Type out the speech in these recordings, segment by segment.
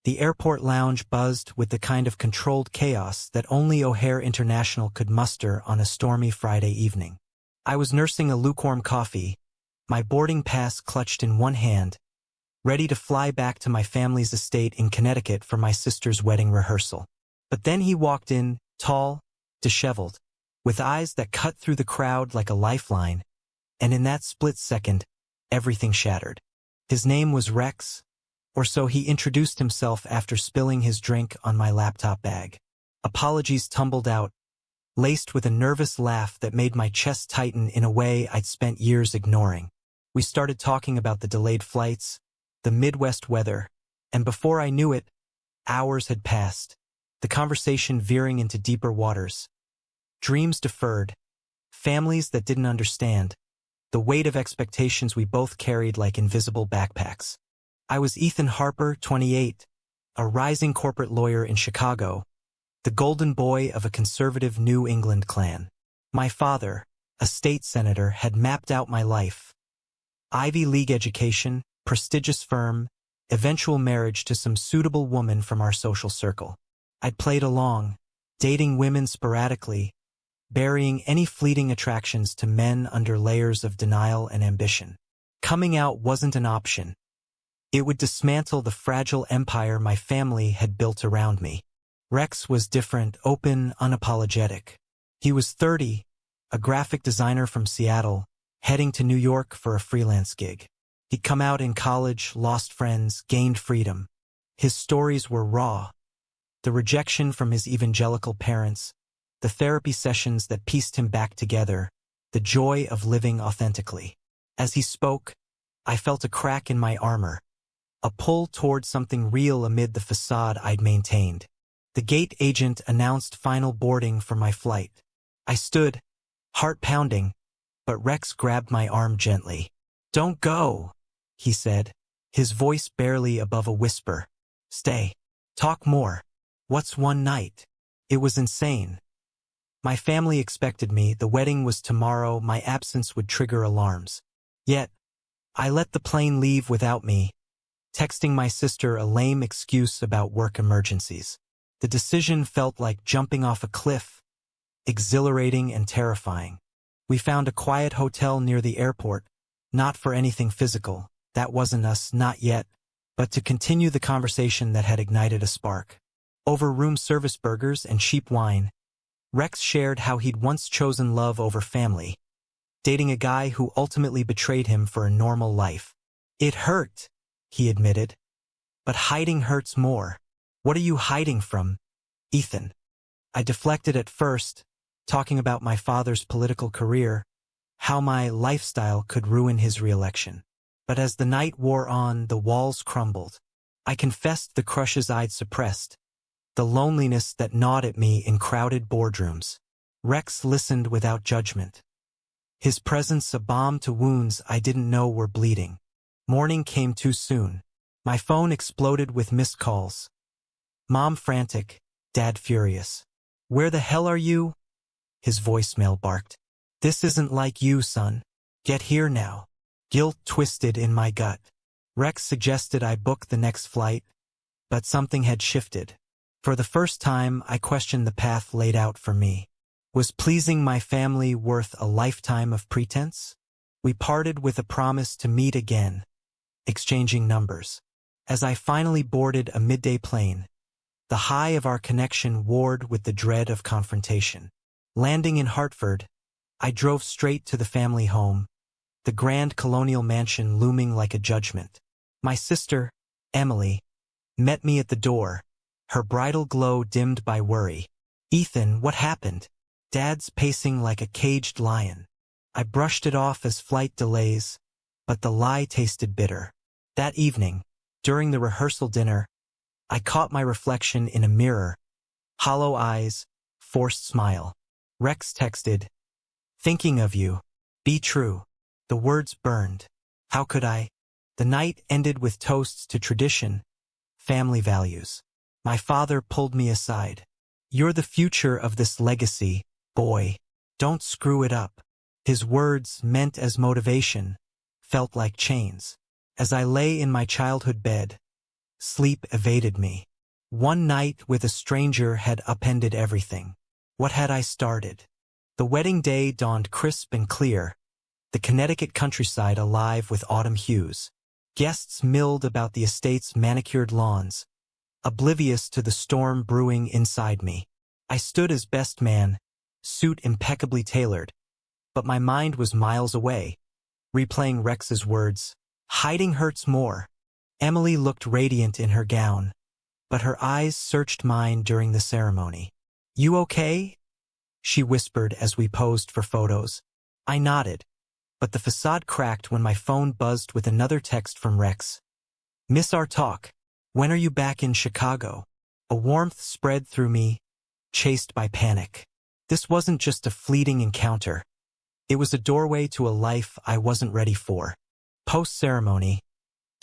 The airport lounge buzzed with the kind of controlled chaos that only O'Hare International could muster on a stormy Friday evening. I was nursing a lukewarm coffee, my boarding pass clutched in one hand, ready to fly back to my family's estate in Connecticut for my sister's wedding rehearsal. But then he walked in, tall, disheveled, with eyes that cut through the crowd like a lifeline, and in that split second, everything shattered. His name was Rex, or so he introduced himself after spilling his drink on my laptop bag. Apologies tumbled out, laced with a nervous laugh that made my chest tighten in a way I'd spent years ignoring. We started talking about the delayed flights, the Midwest weather, and before I knew it, hours had passed, the conversation veering into deeper waters. Dreams deferred, families that didn't understand, the weight of expectations we both carried like invisible backpacks. I was Ethan Harper, 28, a rising corporate lawyer in Chicago, the golden boy of a conservative New England clan. My father, a state senator, had mapped out my life. Ivy League education, prestigious firm, eventual marriage to some suitable woman from our social circle. I'd played along, dating women sporadically, burying any fleeting attractions to men under layers of denial and ambition. Coming out wasn't an option. It would dismantle the fragile empire my family had built around me. Rex was different, open, unapologetic. He was 30, a graphic designer from Seattle, heading to New York for a freelance gig. He'd come out in college, lost friends, gained freedom. His stories were raw. The rejection from his evangelical parents, the therapy sessions that pieced him back together, the joy of living authentically. As he spoke, I felt a crack in my armor, a pull toward something real amid the facade I'd maintained. The gate agent announced final boarding for my flight. I stood, heart pounding, but Rex grabbed my arm gently. "Don't go," he said, his voice barely above a whisper. "Stay. Talk more. What's one night?" It was insane. My family expected me, the wedding was tomorrow, my absence would trigger alarms. Yet, I let the plane leave without me, texting my sister a lame excuse about work emergencies. The decision felt like jumping off a cliff, exhilarating and terrifying. We found a quiet hotel near the airport, not for anything physical, that wasn't us, not yet, but to continue the conversation that had ignited a spark. Over room service burgers and cheap wine, Rex shared how he'd once chosen love over family, dating a guy who ultimately betrayed him for a normal life. "It hurt," he admitted, "but hiding hurts more." "What are you hiding from, Ethan?" I deflected at first, talking about my father's political career, how my lifestyle could ruin his re-election. But as the night wore on, the walls crumbled. I confessed the crushes I'd suppressed, the loneliness that gnawed at me in crowded boardrooms. Rex listened without judgment, his presence a balm to wounds I didn't know were bleeding. Morning came too soon. My phone exploded with missed calls. Mom frantic, Dad furious. "Where the hell are you?" His voicemail barked. "This isn't like you, son. Get here now." Guilt twisted in my gut. Rex suggested I book the next flight, but something had shifted. For the first time, I questioned the path laid out for me. Was pleasing my family worth a lifetime of pretense? We parted with a promise to meet again, exchanging numbers. As I finally boarded a midday plane, the high of our connection warred with the dread of confrontation. Landing in Hartford, I drove straight to the family home, the grand colonial mansion looming like a judgment. My sister, Emily, met me at the door, her bridal glow dimmed by worry. "Ethan, what happened?" "Dad's pacing like a caged lion." I brushed it off as flight delays, but the lie tasted bitter. That evening, during the rehearsal dinner, I caught my reflection in a mirror. Hollow eyes, forced smile. Rex texted, "Thinking of you. Be true." The words burned. How could I? The night ended with toasts to tradition, family values. My father pulled me aside. "You're the future of this legacy, boy. Don't screw it up." His words, meant as motivation, felt like chains. As I lay in my childhood bed, Sleep evaded me. One night with a stranger had upended everything. What had I started? The wedding day dawned crisp and clear, the Connecticut countryside alive with autumn hues. Guests milled about the estate's manicured lawns, oblivious to the storm brewing inside me. I stood as best man, suit impeccably tailored, but my mind was miles away, replaying Rex's words. Hiding hurts more. Emily looked radiant in her gown, but her eyes searched mine during the ceremony. You okay? She whispered as we posed for photos. I nodded, but the facade cracked when my phone buzzed with another text from Rex. Miss our talk. When are you back in Chicago? A warmth spread through me, chased by panic. This wasn't just a fleeting encounter. It was a doorway to a life I wasn't ready for. Post-ceremony,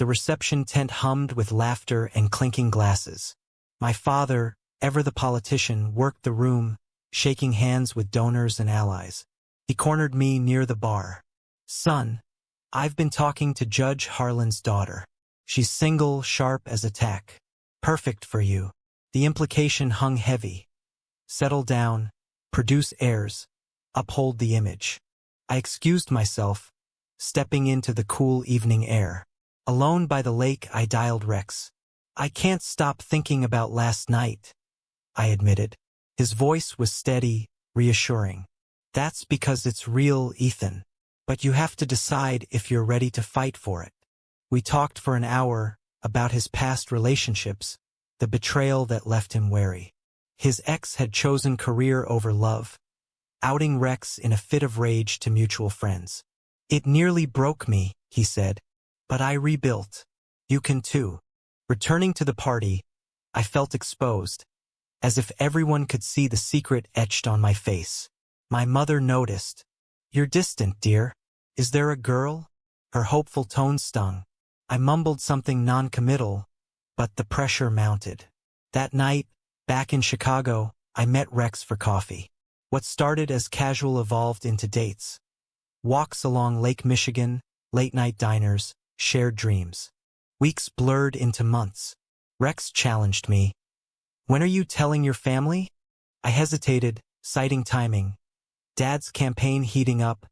the reception tent hummed with laughter and clinking glasses. My father, ever the politician, worked the room, shaking hands with donors and allies. He cornered me near the bar. Son, I've been talking to Judge Harlan's daughter. She's single, sharp as a tack. Perfect for you. The implication hung heavy. Settle down, produce heirs, uphold the image. I excused myself, stepping into the cool evening air. Alone by the lake, I dialed Rex. I can't stop thinking about last night, I admitted. His voice was steady, reassuring. That's because it's real, Ethan. But you have to decide if you're ready to fight for it. We talked for an hour about his past relationships, the betrayal that left him wary. His ex had chosen career over love, outing Rex in a fit of rage to mutual friends. It nearly broke me, he said, but I rebuilt. You can too. Returning to the party, I felt exposed, as if everyone could see the secret etched on my face. My mother noticed. You're distant, dear. Is there a girl? Her hopeful tone stung. I mumbled something non-committal, but the pressure mounted. That night, back in Chicago, I met Rex for coffee. What started as casual evolved into dates. Walks along Lake Michigan, late-night diners, shared dreams. Weeks blurred into months. Rex challenged me. When are you telling your family? I hesitated, citing timing. Dad's campaign heating up,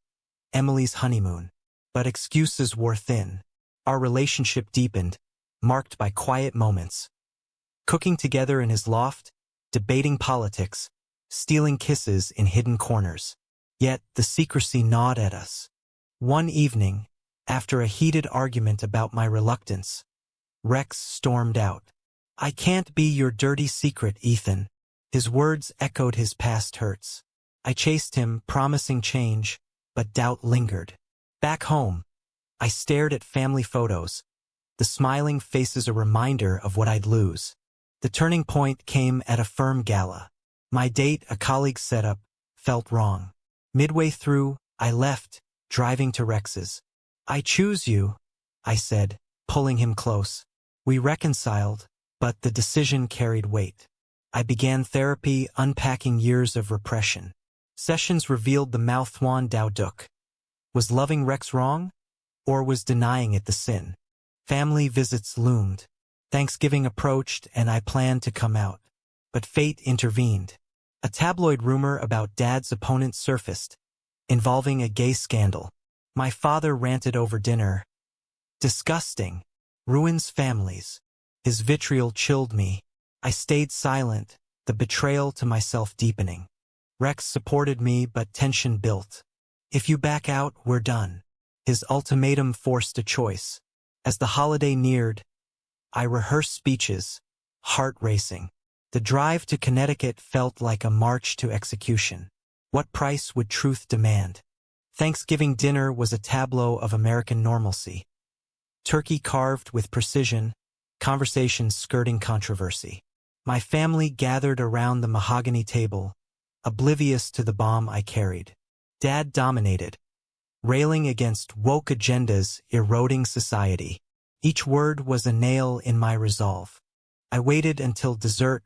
Emily's honeymoon. But excuses wore thin. Our relationship deepened, marked by quiet moments. Cooking together in his loft, debating politics, stealing kisses in hidden corners. Yet the secrecy gnawed at us. One evening, after a heated argument about my reluctance, Rex stormed out. I can't be your dirty secret, Ethan. His words echoed his past hurts. I chased him, promising change, but doubt lingered. Back home, I stared at family photos, the smiling faces a reminder of what I'd lose. The turning point came at a firm gala. My date, a colleague set up, felt wrong. Midway through, I left, driving to Rex's. I choose you, I said, pulling him close. We reconciled, but the decision carried weight. I began therapy, unpacking years of repression. Sessions revealed the mouth-worn Dao Duk. Was loving Rex wrong? Or was denying it the sin? Family visits loomed. Thanksgiving approached and I planned to come out. But fate intervened. A tabloid rumor about Dad's opponent surfaced, involving a gay scandal. My father ranted over dinner. Disgusting. Ruins families. His vitriol chilled me. I stayed silent, the betrayal to myself deepening. Rex supported me, but tension built. If you back out, we're done. His ultimatum forced a choice. As the holiday neared, I rehearsed speeches, heart racing. The drive to Connecticut felt like a march to execution. What price would truth demand? Thanksgiving dinner was a tableau of American normalcy. Turkey carved with precision, conversations skirting controversy. My family gathered around the mahogany table, oblivious to the bomb I carried. Dad dominated, railing against woke agendas eroding society. Each word was a nail in my resolve. I waited until dessert,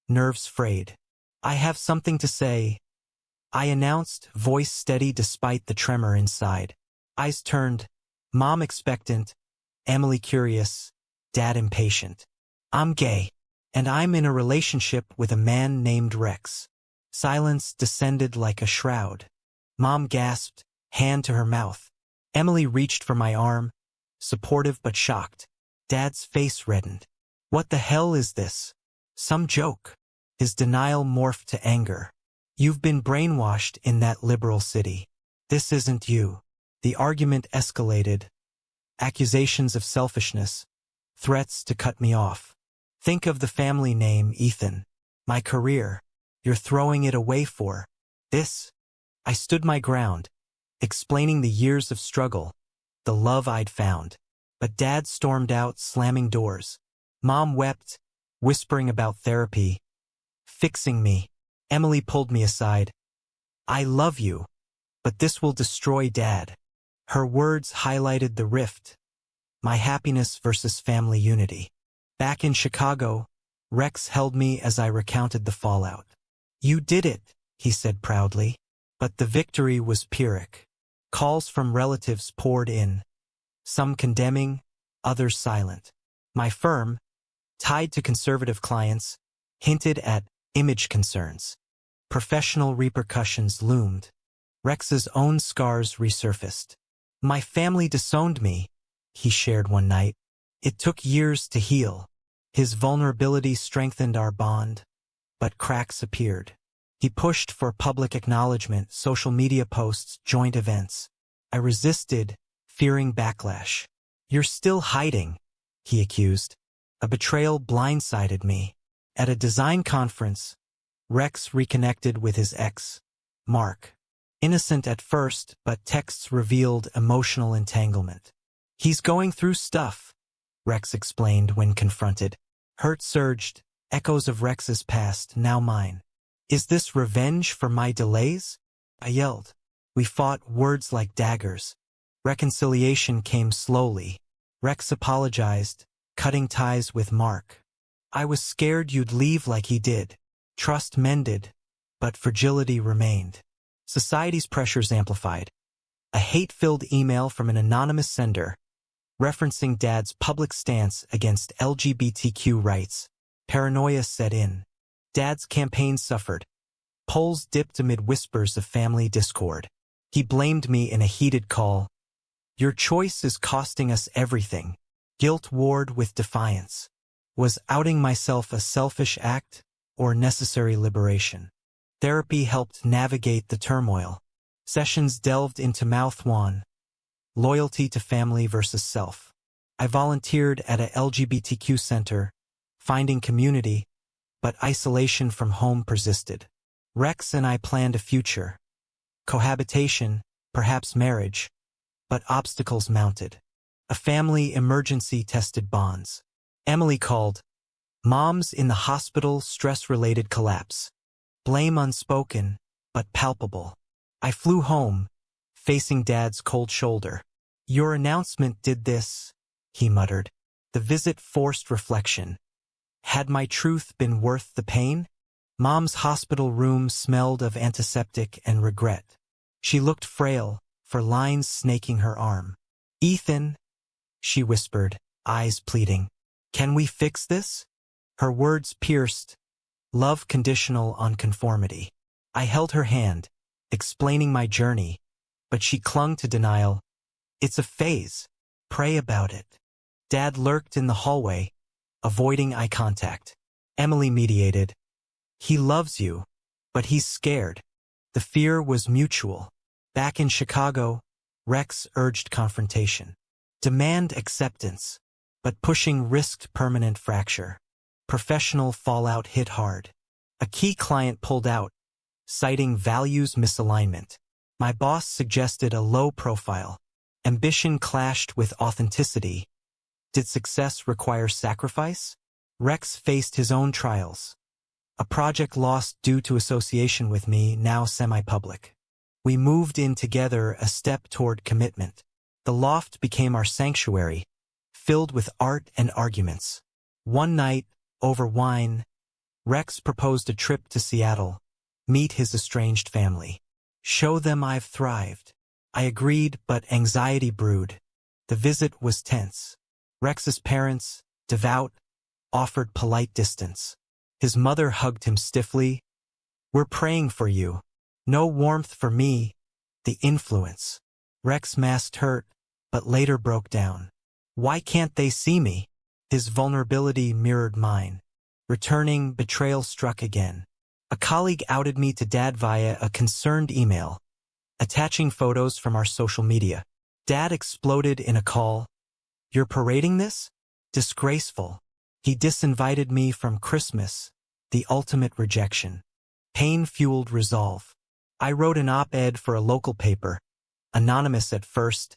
nerves frayed. I have something to say, I announced, voice steady despite the tremor inside. Eyes turned, Mom expectant, Emily curious, Dad impatient. I'm gay, and I'm in a relationship with a man named Rex. Silence descended like a shroud. Mom gasped, hand to her mouth. Emily reached for my arm, supportive but shocked. Dad's face reddened. What the hell is this? Some joke. His denial morphed to anger. You've been brainwashed in that liberal city. This isn't you. The argument escalated. Accusations of selfishness. Threats to cut me off. Think of the family name, Ethan. My career. You're throwing it away for this? I stood my ground, explaining the years of struggle, the love I'd found. But Dad stormed out, slamming doors. Mom wept, whispering about therapy. Fixing me. Emily pulled me aside. I love you, but this will destroy Dad. Her words highlighted the rift. My happiness versus family unity. Back in Chicago, Rex held me as I recounted the fallout. You did it, he said proudly. But the victory was Pyrrhic. Calls from relatives poured in. Some condemning, others silent. My firm, tied to conservative clients, hinted at image concerns. Professional repercussions loomed. Rex's own scars resurfaced. My family disowned me, he shared one night. It took years to heal. His vulnerability strengthened our bond, but cracks appeared. He pushed for public acknowledgement, social media posts, joint events. I resisted, fearing backlash. You're still hiding, he accused. A betrayal blindsided me. At a design conference, Rex reconnected with his ex, Mark. Innocent at first, but texts revealed emotional entanglement. He's going through stuff, Rex explained when confronted. Hurt surged, echoes of Rex's past, now mine. Is this revenge for my delays? I yelled. We fought, words like daggers. Reconciliation came slowly. Rex apologized, cutting ties with Mark. I was scared you'd leave like he did. Trust mended, but fragility remained. Society's pressures amplified. A hate-filled email from an anonymous sender, referencing Dad's public stance against LGBTQ rights. Paranoia set in. Dad's campaign suffered. Polls dipped amid whispers of family discord. He blamed me in a heated call. Your choice is costing us everything. Guilt warred with defiance. Was outing myself a selfish act or necessary liberation? Therapy helped navigate the turmoil. Sessions delved into mouthwash, loyalty to family versus self. I volunteered at a LGBTQ center, finding community, but isolation from home persisted. Rex and I planned a future. Cohabitation, perhaps marriage, but obstacles mounted. A family emergency tested bonds. Emily called. Mom's in the hospital, stress-related collapse. Blame unspoken, but palpable. I flew home, facing Dad's cold shoulder. Your announcement did this, he muttered. The visit forced reflection. Had my truth been worth the pain? Mom's hospital room smelled of antiseptic and regret. She looked frail, for lines snaking her arm. Ethan, she whispered, eyes pleading. Can we fix this? Her words pierced. Love conditional on conformity. I held her hand, explaining my journey, but she clung to denial. It's a phase. Pray about it. Dad lurked in the hallway, avoiding eye contact. Emily mediated. He loves you, but he's scared. The fear was mutual. Back in Chicago, Rex urged confrontation. Demand acceptance, but pushing risked permanent fracture. Professional fallout hit hard. A key client pulled out, citing values misalignment. My boss suggested a low profile. Ambition clashed with authenticity. Did success require sacrifice? Rex faced his own trials. A project lost due to association with me, now semi-public. We moved in together, a step toward commitment. The loft became our sanctuary, filled with art and arguments. One night, over wine, Rex proposed a trip to Seattle, meet his estranged family. Show them I've thrived. I agreed, but anxiety brewed. The visit was tense. Rex's parents, devout, offered polite distance. His mother hugged him stiffly. "We're praying for you." No warmth for me. The influence. Rex masked hurt, but later broke down. "Why can't they see me?" His vulnerability mirrored mine. Returning, betrayal struck again. A colleague outed me to Dad via a concerned email, attaching photos from our social media. Dad exploded in a call. "You're parading this? Disgraceful." He disinvited me from Christmas, the ultimate rejection. Pain-fueled resolve. I wrote an op-ed for a local paper, anonymous at first.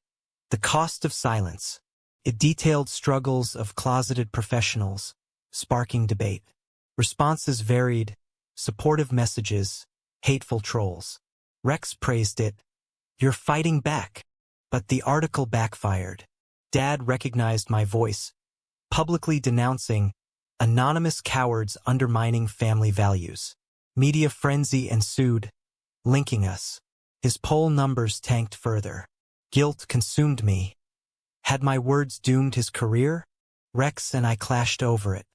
The cost of silence. It detailed struggles of closeted professionals, sparking debate. Responses varied, supportive messages, hateful trolls. Rex praised it. "You're fighting back." But the article backfired. Dad recognized my voice, publicly denouncing anonymous cowards undermining family values. Media frenzy ensued, linking us. His poll numbers tanked further. Guilt consumed me. Had my words doomed his career? Rex and I clashed over it.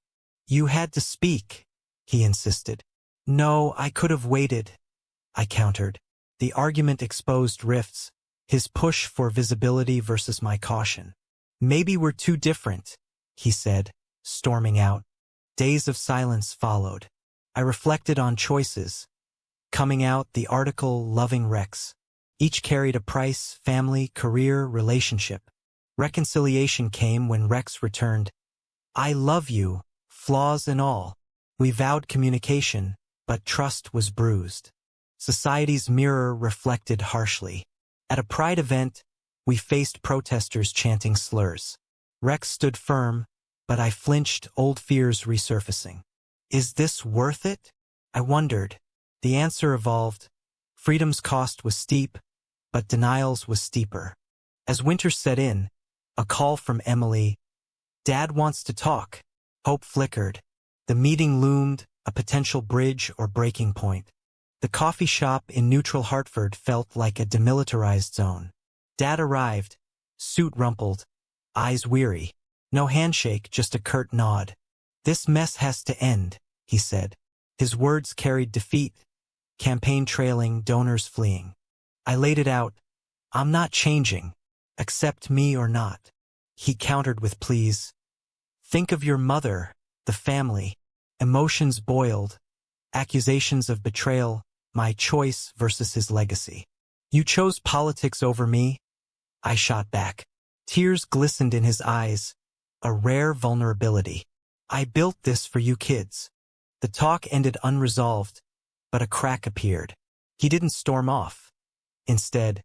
"You had to speak," he insisted. "No, I could have waited," I countered. The argument exposed rifts, his push for visibility versus my caution. "Maybe we're too different," he said, storming out. Days of silence followed. I reflected on choices. Coming out, the article, loving Rex. Each carried a price: family, career, relationship. Reconciliation came when Rex returned. "I love you, flaws and all." We vowed communication, but trust was bruised. Society's mirror reflected harshly. At a pride event, we faced protesters chanting slurs. Rex stood firm, but I flinched, old fears resurfacing. Is this worth it? I wondered. The answer evolved. Freedom's cost was steep, but denial's was steeper. As winter set in, a call from Emily. "Dad wants to talk." Hope flickered. The meeting loomed, a potential bridge or breaking point. The coffee shop in neutral Hartford felt like a demilitarized zone. Dad arrived, suit rumpled, eyes weary. No handshake, just a curt nod. "This mess has to end," he said. His words carried defeat, campaign trailing, donors fleeing. I laid it out. "I'm not changing. Accept me or not." He countered with pleas. "Think of your mother, the family." Emotions boiled. Accusations of betrayal, my choice versus his legacy. "You chose politics over me," I shot back. Tears glistened in his eyes, a rare vulnerability. "I built this for you kids." The talk ended unresolved, but a crack appeared. He didn't storm off. Instead,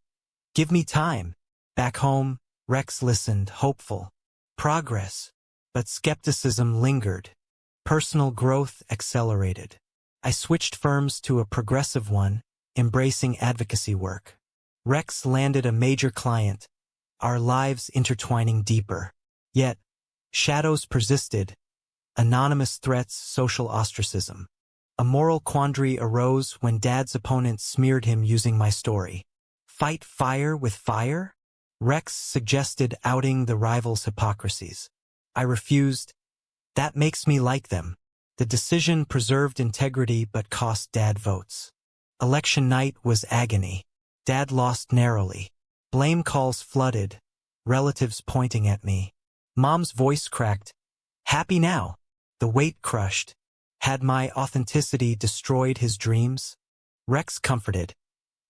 "Give me time." Back home, Rex listened, hopeful. Progress. But skepticism lingered. Personal growth accelerated. I switched firms to a progressive one, embracing advocacy work. Rex landed a major client, our lives intertwining deeper. Yet, shadows persisted. Anonymous threats, social ostracism. A moral quandary arose when Dad's opponent smeared him using my story. Fight fire with fire? Rex suggested outing the rival's hypocrisies. I refused. That makes me like them. The decision preserved integrity but cost Dad votes. Election night was agony. Dad lost narrowly. Blame calls flooded, relatives pointing at me. Mom's voice cracked. "Happy now?" The weight crushed. Had my authenticity destroyed his dreams? Rex comforted.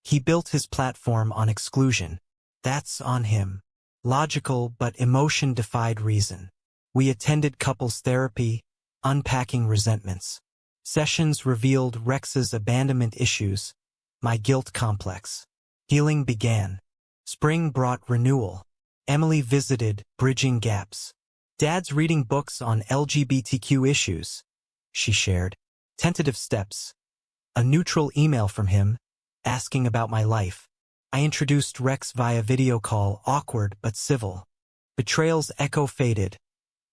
He built his platform on exclusion. That's on him. Logical, but emotion defied reason. We attended couples therapy, unpacking resentments. Sessions revealed Rex's abandonment issues, my guilt complex. Healing began. Spring brought renewal. Emily visited, bridging gaps. Dad's reading books on LGBTQ issues, she shared. Tentative steps. A neutral email from him, asking about my life. I introduced Rex via video call, awkward but civil. Betrayal's echo faded,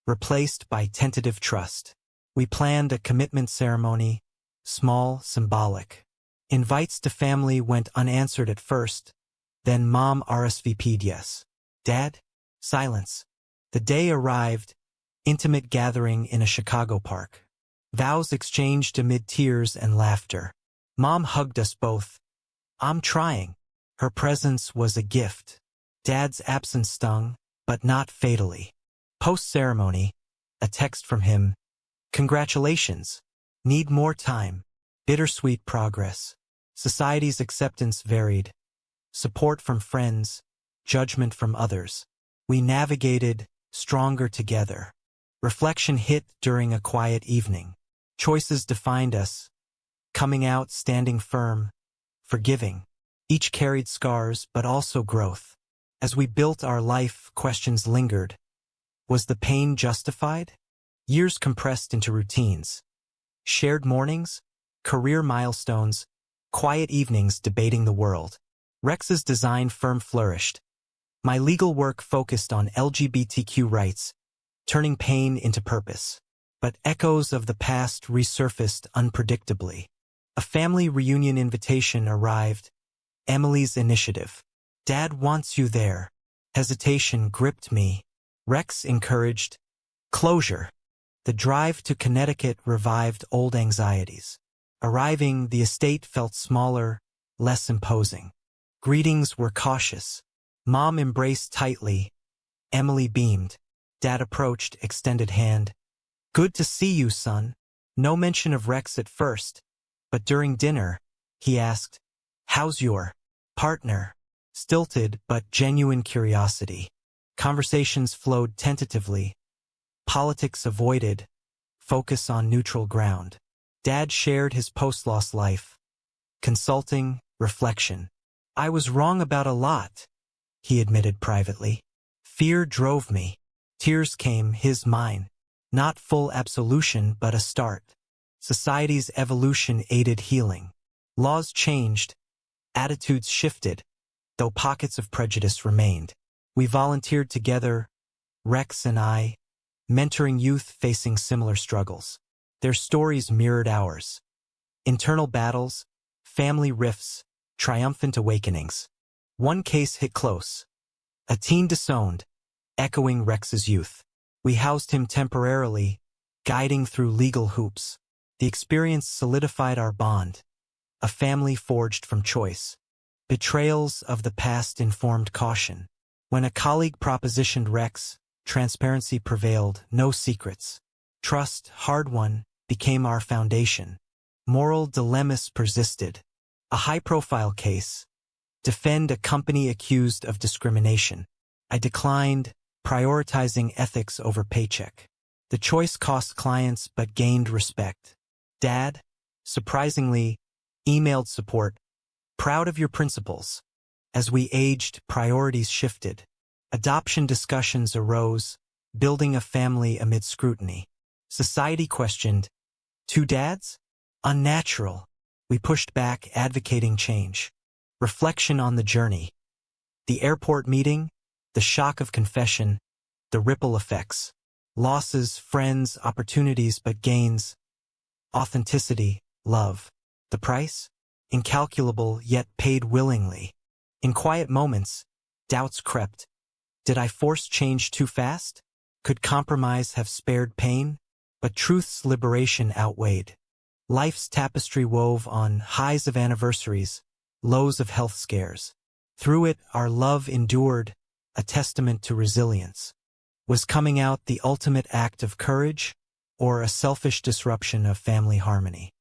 replaced by tentative trust. We planned a commitment ceremony, small, symbolic. Invites to family went unanswered at first, then Mom RSVP'd yes. Dad? Silence. The day arrived, Intimate gathering in a Chicago park. Vows exchanged amid tears and laughter. Mom hugged us both. I'm trying. Her presence was a gift. Dad's absence stung, but not fatally. Post-ceremony, a text from him. Congratulations. Need more time. Bittersweet progress. Society's acceptance varied. Support from friends, judgment from others. We navigated, stronger together. Reflection hit during a quiet evening. Choices defined us. Coming out, standing firm, forgiving. Each carried scars, but also growth. As we built our life, questions lingered. Was the pain justified? Years compressed into routines. Shared mornings, career milestones, quiet evenings debating the world. Rex's design firm flourished. My legal work focused on LGBTQ rights, turning pain into purpose. But echoes of the past resurfaced unpredictably. A family reunion invitation arrived. Emily's initiative. Dad wants you there. Hesitation gripped me. Rex encouraged closure. The drive to Connecticut revived old anxieties. Arriving, the estate felt smaller, less imposing. Greetings were cautious. Mom embraced tightly. Emily beamed. Dad approached, extended hand. Good to see you, son. No mention of Rex at first, but during dinner, he asked, how's your partner? Stilted but genuine curiosity. Conversations flowed tentatively. Politics avoided. Focus on neutral ground. Dad shared his post-loss life. Consulting, reflection. I was wrong about a lot, he admitted privately. Fear drove me. Tears came, his mine. Not full absolution, but a start. Society's evolution aided healing. Laws changed. Attitudes shifted, though pockets of prejudice remained. We volunteered together, Rex and I, mentoring youth facing similar struggles. Their stories mirrored ours. Internal battles, family rifts, triumphant awakenings. One case hit close. A teen disowned, echoing Rex's youth. We housed him temporarily, guiding through legal hoops. The experience solidified our bond. A family forged from choice. Betrayals of the past informed caution. When a colleague propositioned Rex, transparency prevailed, no secrets. Trust, hard-won, became our foundation. Moral dilemmas persisted. A high-profile case. Defend a company accused of discrimination. I declined, prioritizing ethics over paycheck. The choice cost clients but gained respect. Dad, surprisingly, emailed support. Proud of your principles. As we aged, priorities shifted. Adoption discussions arose, building a family amid scrutiny. Society questioned, two dads? Unnatural. We pushed back, advocating change. Reflection on the journey. The airport meeting, the shock of confession, the ripple effects. Losses, friends, opportunities, but gains. Authenticity, love. The price? Incalculable, yet paid willingly. In quiet moments, doubts crept. Did I force change too fast? Could compromise have spared pain? But truth's liberation outweighed. Life's tapestry wove on highs of anniversaries, lows of health scares. Through it, our love endured, a testament to resilience. Was coming out the ultimate act of courage, or a selfish disruption of family harmony?